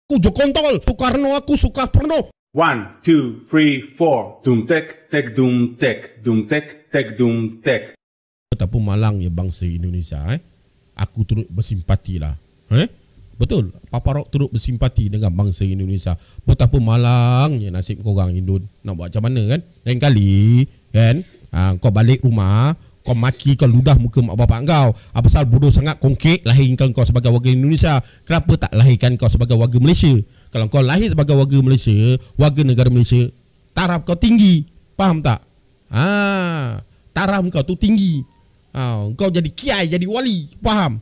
Aku Jokontol, Soekarno aku Soekarno. 1, 2, 3, 4. Doom tek, tek doom tek, doom tek, tek doom tek. Betapa malangnya bangsa Indonesia. Aku turut bersimpati lah. Betul. Papa Rock turut bersimpati dengan bangsa Indonesia. Betapa malangnya nasib korang Indon. Nak buat macam mana kan? Lain kali kan, kau balik rumah, kau maki, kau ludah muka mak bapak kau. Apa pasal bodoh sangat kongkek lahirkan kau sebagai warga Indonesia? Kenapa tak lahirkan kau sebagai warga Malaysia? Kalau kau lahir sebagai warga Malaysia, warga negara Malaysia, taraf kau tinggi. Faham tak? Taraf kau tu tinggi. Kau jadi kiai, jadi wali. Faham?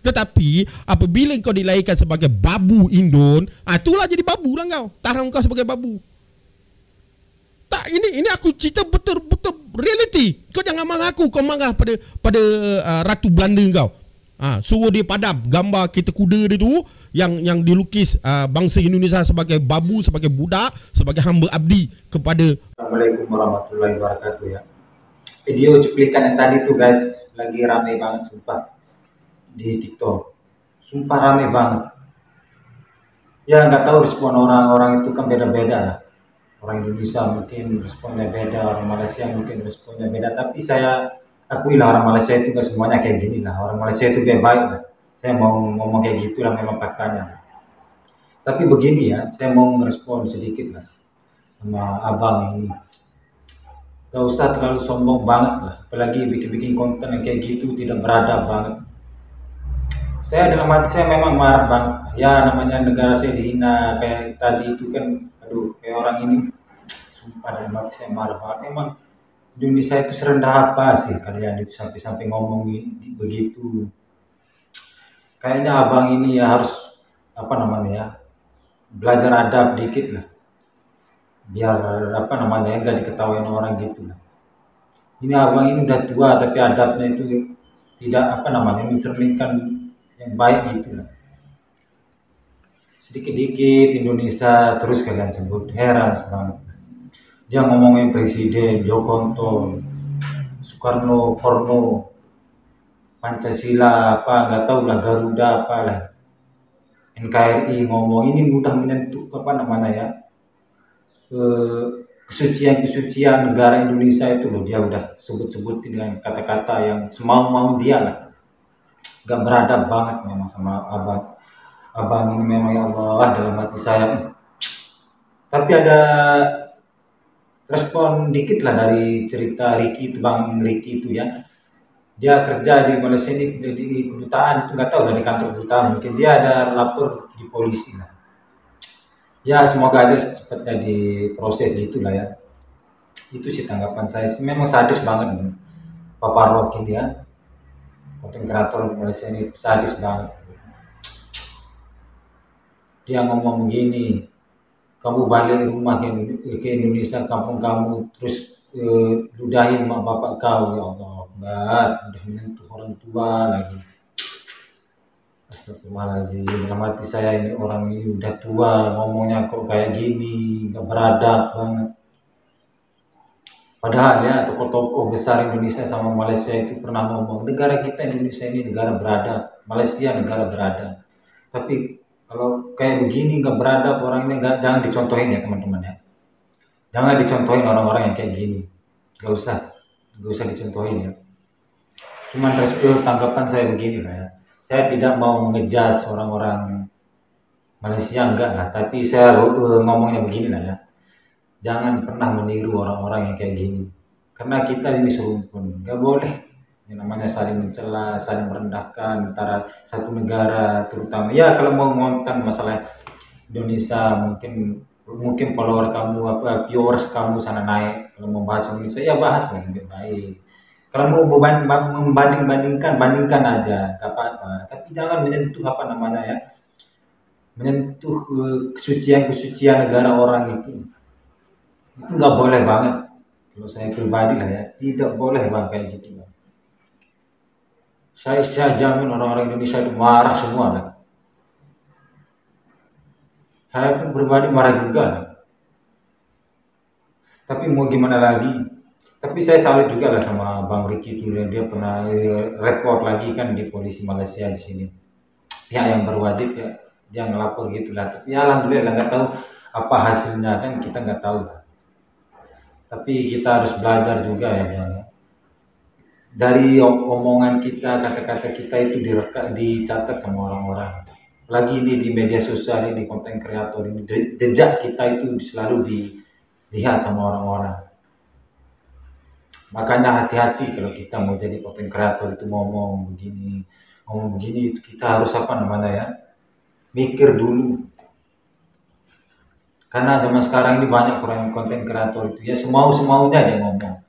Tetapi apabila kau dilahirkan sebagai babu Indon, itulah jadi babu lah kau. Taraf kau sebagai babu. Tak, ini aku cerita betul-betul reality. Kau jangan marah aku, kau marah pada Ratu Belanda kau. Suruh dia padam gambar kereta kuda dia tu yang dilukis bangsa Indonesia sebagai babu, sebagai budak, sebagai hamba abdi kepada. Assalamualaikum warahmatullahi wabarakatuh ya. Video cuplikan yang tadi tuh guys lagi rame banget sumpah di TikTok. Sumpah rame banget. Ya nggak tahu respon orang-orang itu kan beda-beda lah. Orang Indonesia mungkin responnya beda, orang Malaysia mungkin responnya beda. Tapi saya akui lah orang Malaysia itu gak semuanya kayak gini lah. Orang Malaysia itu baik lah. Saya mau ngomong kayak gitu lah, memang faktanya. Tapi begini ya, saya mau ngerespon sedikit lah sama abang ini. Gak usah terlalu sombong banget lah. Apalagi bikin-bikin konten yang kayak gitu tidak beradab banget. Saya dalam hati saya memang marah banget. Ya namanya negara saya dihina kayak tadi itu kan. Aduh, kayak orang ini sumpah dalam hati saya marah banget. Emang Indonesia itu serendah apa sih kalian itu sampai ngomongin begitu? Kayaknya abang ini ya harus apa namanya ya, belajar adab dikit lah, biar apa namanya ya nggak diketawain orang gitu lah. Ini abang ini udah tua tapi adabnya itu tidak apa namanya mencerminkan yang baik gitu lah. Sedikit-dikit Indonesia terus kalian sebut, heran banget. Dia ngomongin presiden Jokontol, Soekarno, porno, Pancasila apa nggak tahu lah, Garuda apa lah, NKRI ngomong ini mudah menyentuh apa namanya ya, kesucian negara Indonesia itu loh. Dia udah sebut-sebut dengan kata-kata yang semau-mau dia lah. Gak beradab banget memang sama abang ini memang, ya Allah dalam hati saya. Tapi ada respon dikit lah dari cerita Ricky itu, Bang Ricky itu ya. Dia kerja di Malaysia ini di kedutaan itu, nggak tahu dari kantor kedutaan, mungkin dia ada lapor di polisi lah. Ya semoga aja cepatnya diproses gitu lah ya. Itu sih tanggapan saya. Memang sadis banget nih Papa Rock ini ya, konten kreator Malaysia ini sadis banget. Dia ngomong begini, kamu balik rumah ke Indonesia, kampung kamu, terus ludahin mak bapak kau. Ya Allah, udah menyentuh orang tua lagi. Astagfirullahaladzim, dalam hati saya ini orang ini udah tua ngomongnya kok kayak gini, gak beradab banget. Padahal ya tokoh-tokoh besar Indonesia sama Malaysia itu pernah ngomong, negara kita Indonesia ini negara beradab, Malaysia negara beradab. Tapi kalau kayak begini gak beradab orangnya, jangan dicontohin ya teman-teman ya. Jangan dicontohin orang-orang yang kayak gini. Gak usah dicontohin ya. Cuman tanggapan saya begini lah ya. Saya tidak mau ngejudge orang-orang Malaysia, enggak lah. Tapi saya ngomongnya begini lah ya. Jangan pernah meniru orang-orang yang kayak gini. Karena kita ini serumpun. Gak boleh yang namanya saling mencela, saling merendahkan antara satu negara terutama. Ya kalau mau ngonten masalah Indonesia, mungkin follower kamu viewers kamu sana naik. Kalau mau bahas Indonesia ya bahas lah lebih baik. Kalau mau bandingkan aja, gak apa-apa. Tapi jangan menyentuh apa namanya ya, menyentuh kesucian negara orang itu nggak boleh banget. Kalau saya pribadi lah ya, tidak boleh bang kayak gitu bang. Saya jamin orang-orang Indonesia itu marah semua lah. Saya pun pribadi marah juga lah. Tapi mau gimana lagi? Tapi saya salut juga lah sama Bang Ricky itu, dia pernah report lagi kan di polisi Malaysia di sini. pihak yang berwajib ya dia ngelapor gitu lah. Tapi ya alhamdulillah nggak tahu apa hasilnya kan kita nggak tahu lah. Tapi kita harus belajar juga ya Bang, ya. Dari omongan kita, kata-kata kita itu direkam, dicatat sama orang-orang. Lagi ini di media sosial ini, konten kreator ini, jejak kita itu selalu dilihat sama orang-orang. Makanya hati-hati kalau kita mau jadi konten kreator itu ngomong begini itu kita harus apa namanya ya, mikir dulu. Karena zaman sekarang ini banyak orang konten kreator itu ya semaunya dia ngomong.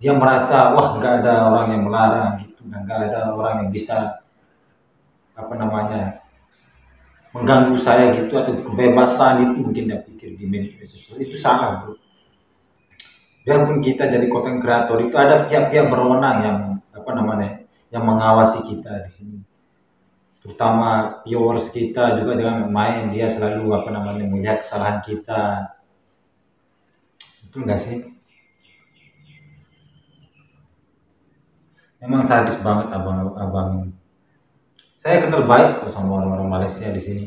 Dia merasa wah nggak ada orang yang melarang gitu, dan nggak ada orang yang bisa apa namanya mengganggu saya gitu, atau kebebasan itu mungkin dia pikir di media sosial itu salah bro. Biarpun kita jadi konten kreator itu ada pihak-pihak berwenang yang apa namanya yang mengawasi kita di sini, terutama viewers kita juga jangan main, dia selalu apa namanya melihat kesalahan kita, betul nggak sih? Memang sadis banget abang-abang. Saya kenal baik kok sama orang-orang Malaysia di sini.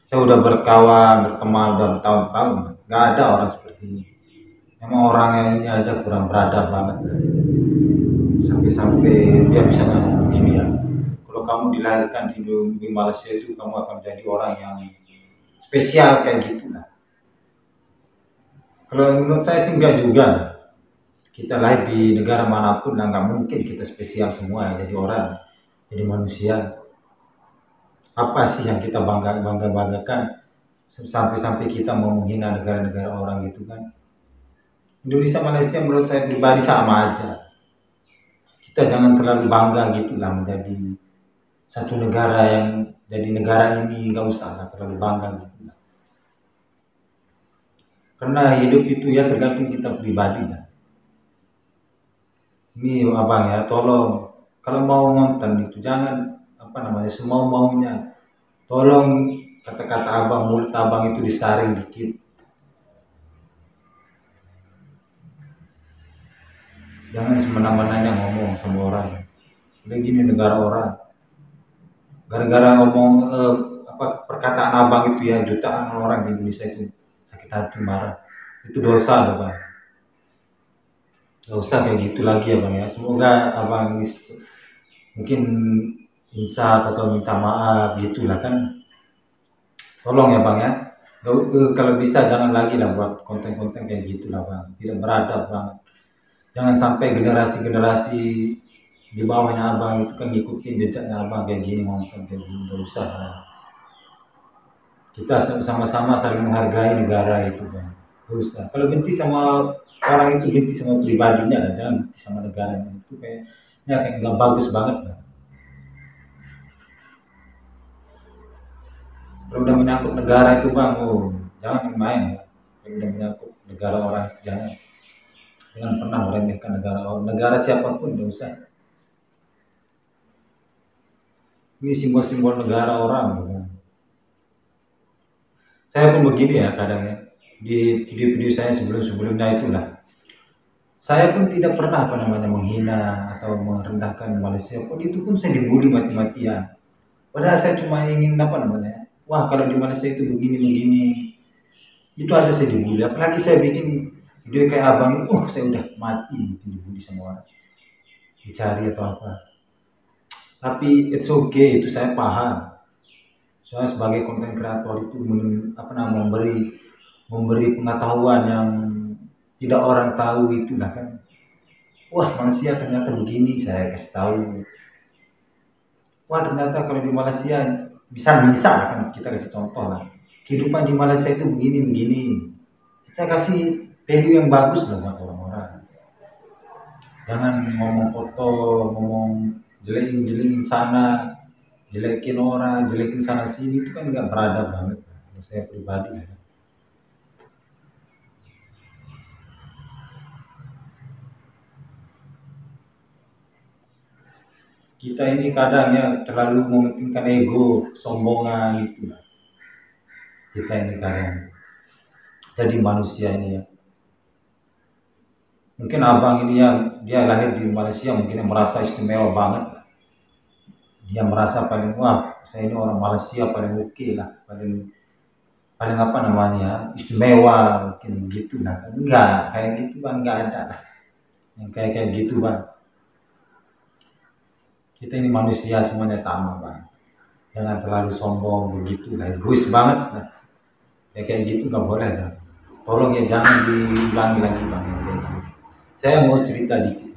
Saya udah berkawan, berteman udah bertahun-tahun. Gak ada orang seperti ini. Memang orang yang ini aja kurang beradab banget. Sampai-sampai dia bisa ngomong begini ya. Kalau kamu dilahirkan di Malaysia itu kamu akan menjadi orang yang spesial kayak gitu lah. Kalau menurut saya sih enggak juga. Kita lahir di negara manapun lah nggak mungkin kita spesial semua jadi orang, jadi manusia. Apa sih yang kita banggakan sampai kita mau menghina negara-negara orang gitu kan? Indonesia Malaysia menurut saya pribadi sama aja. Kita jangan terlalu bangga gitu lah menjadi satu negara yang jadi negara ini, nggak usah lah terlalu bangga gitu lah. Karena hidup itu ya tergantung kita pribadi lah. Ini abang ya, tolong kalau mau nonton itu jangan apa namanya semau maunya. Tolong kata-kata abang, mulut abang itu disaring dikit. Jangan semena-menanya ngomong sama orang. Udah gini negara orang. Gara-gara ngomong perkataan abang itu ya jutaan orang di Indonesia itu sakit hati marah. Itu dosa loh bang. Gak usah kayak gitu lagi ya bang ya. Semoga abang ini mungkin insaf atau minta maaf gitulah kan. Tolong ya bang ya. Kalau bisa jangan lagi lah buat konten-konten kayak gitulah bang. Tidak beradab banget. Jangan sampai generasi-generasi di bawahnya abang itu kan ngikutin jejaknya abang kayak gini, nonton kayak gini. Gak usah lah. Kita sama-sama saling menghargai negara itu bang. Gak usah. Kalau benci sama orang itu benci sama pribadinya lah, jangan benci sama negaranya. Itu kayaknya kayak nggak bagus banget lah. Kalau udah menyangkut negara itu bang, jangan main ya. Kalau udah menyangkut negara orang jangan pernah meremehkan negara orang, negara siapapun nggak usah. Ini simbol-simbol negara orang. Bang. Saya pun begini ya kadang ya. Di video-video saya sebelumnya itulah saya pun tidak pernah apa namanya menghina atau merendahkan Malaysia pun, itu pun saya dibully mati-matian padahal saya cuma ingin apa namanya wah kalau di Malaysia itu begini itu aja saya dibully, apalagi saya bikin video kayak abang itu saya udah mati mungkin dibully sama orang dicari atau apa, tapi it's okay, itu saya paham. Saya sebagai konten kreator itu memberi pengetahuan yang tidak orang tahu itulah kan. Wah Malaysia ternyata begini, saya kasih tahu. Wah ternyata kalau di Malaysia bisa kan kita kasih contoh lah. Kehidupan di Malaysia itu begini. Kita kasih value yang bagus lah buat orang-orang. Jangan ngomong kotor, ngomong jelekin sana, jelekin orang, jelekin sana sini, itu kan nggak beradab banget. Menurut saya pribadi ya. Kita ini kadang ya terlalu mementingkan ego, kesombongan gitu. Kita ini kadang jadi manusia ini ya. Mungkin abang ini ya dia lahir di Malaysia mungkin merasa istimewa banget. Dia merasa paling wah, saya ini orang Malaysia paling oke lah, paling paling apa namanya istimewa mungkin gitu lah. Enggak kayak gitu bang, enggak ada lah yang kayak kayak gitu bang. Kita ini manusia semuanya sama bang, jangan terlalu sombong begitu lah, egois banget lah. Kayak kayak gitu nggak boleh lah, tolong ya jangan diulangi lagi bang yang kayak gitu. Saya mau cerita dikit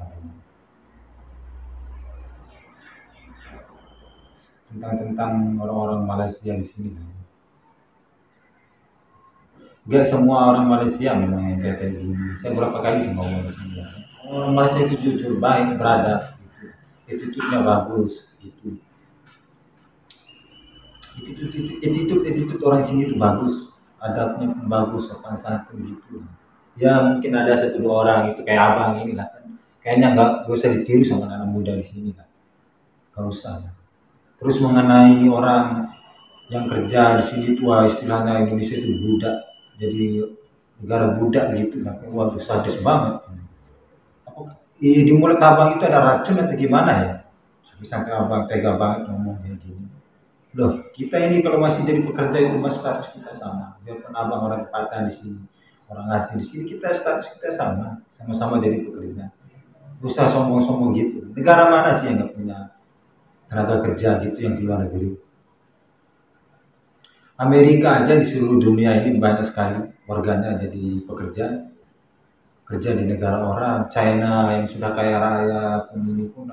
Bang, tentang orang-orang Malaysia di sini. Gak semua orang Malaysia memang yang kayak kayak gini. Saya berapa kali sih ngomong di sini. Orang Malaysia itu jujur, baik, beradab, gitu. Attitude-nya bagus, gitu. Attitude orang sini itu bagus, adabnya pun bagus, sopan santun gitu. Ya mungkin ada satu dua orang itu kayak abang ini lah kan. Kayaknya gak usah ditiru sama anak muda di sini lah. Gak usah. Terus mengenai orang yang kerja di sini itu istilahnya Indonesia itu budak, jadi negara budak gitu lah. Waduh sadis banget. Apa di mulut abang itu ada racun atau gimana ya? Sampai abang tega banget ngomong kayak gini. Loh, kita ini kalau masih jadi pekerja itu mas status kita sama. Biarpun abang orang tempatan di sini, orang asing di sini, kita status kita sama, sama-sama jadi pekerja. Usah sombong-sombong gitu. Negara mana sih yang nggak punya tenaga kerja gitu yang di luar negeri? Amerika aja di seluruh dunia ini banyak sekali warganya jadi pekerja, kerja di negara orang. China yang sudah kaya raya pun ini pun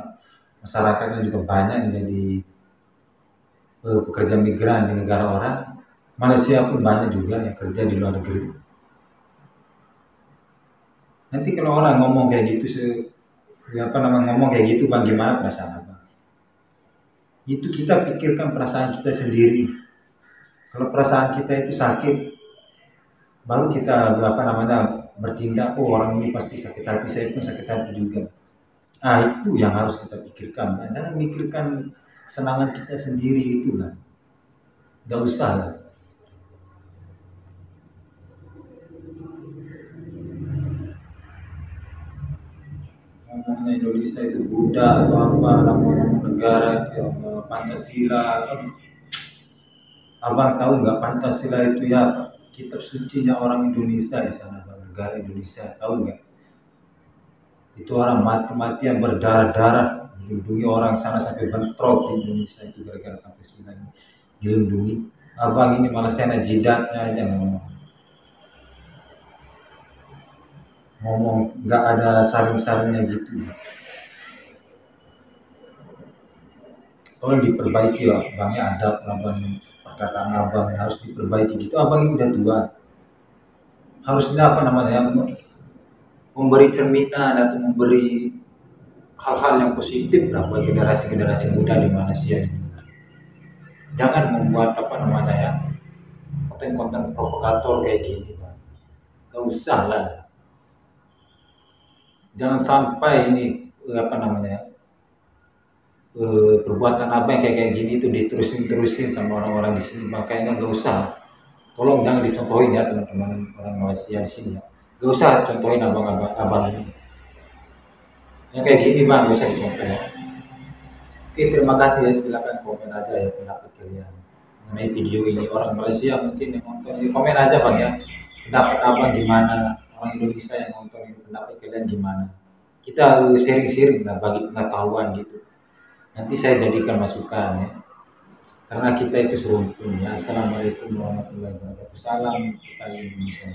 masyarakatnya juga banyak yang jadi pekerja migran di negara orang. Malaysia pun banyak juga yang kerja di luar negeri. Nanti kalau orang ngomong kayak gitu, ngomong kayak gitu bang, gimana perasaan abang? Itu kita pikirkan perasaan kita sendiri. Kalau perasaan kita itu sakit, baru kita bertindak. Oh orang ini pasti sakit hati, saya pun sakit hati juga. Nah itu yang harus kita pikirkan. Jangan mikirkan kesenangan kita sendiri itulah. Gak usah lah. Ngomongnya Indonesia itu budak atau apa, nama negara ya, Pancasila. Abang tahu nggak Pancasila itu ya kitab sucinya orang Indonesia di sana, negara Indonesia, tahu nggak? Itu orang mati-matian berdarah-darah melindungi orang sana sampai bentrok di Indonesia itu gara-gara Pancasila ini dilindungi. Abang ini malah sena jidatnya aja ngomong nggak ada saring-saringnya gitu. Tolong diperbaiki ya abangnya, adab abang, perkataan abang harus diperbaiki gitu. Abang ini udah tua, harusnya memberi cerminan atau memberi hal-hal yang positif lah buat generasi-generasi muda di Malaysia ini. Jangan membuat konten-konten provokator kayak gini bang. Gak usah lah. Jangan sampai ini perbuatan abang kayak gini itu diterusin sama orang-orang di sini. Makanya gak usah. Tolong jangan dicontohin ya teman-teman orang Malaysia di sini. Gak usah contohin abang ini. Yang kayak gini bang, gak usah dicontoh ya. Oke, terima kasih ya. Silakan komen aja ya pendapat kalian mengenai video ini. Orang Malaysia mungkin yang nonton, komen aja bang ya. Pendapat abang gimana? Orang Indonesia yang nonton ini, pendapat kalian gimana? Kita sharing-sharing lah, bagi pengetahuan gitu. Nanti saya jadikan masukan ya. Karena kita itu serumpun ya. Assalamualaikum warahmatullahi wabarakatuh. Salam kita Indonesia.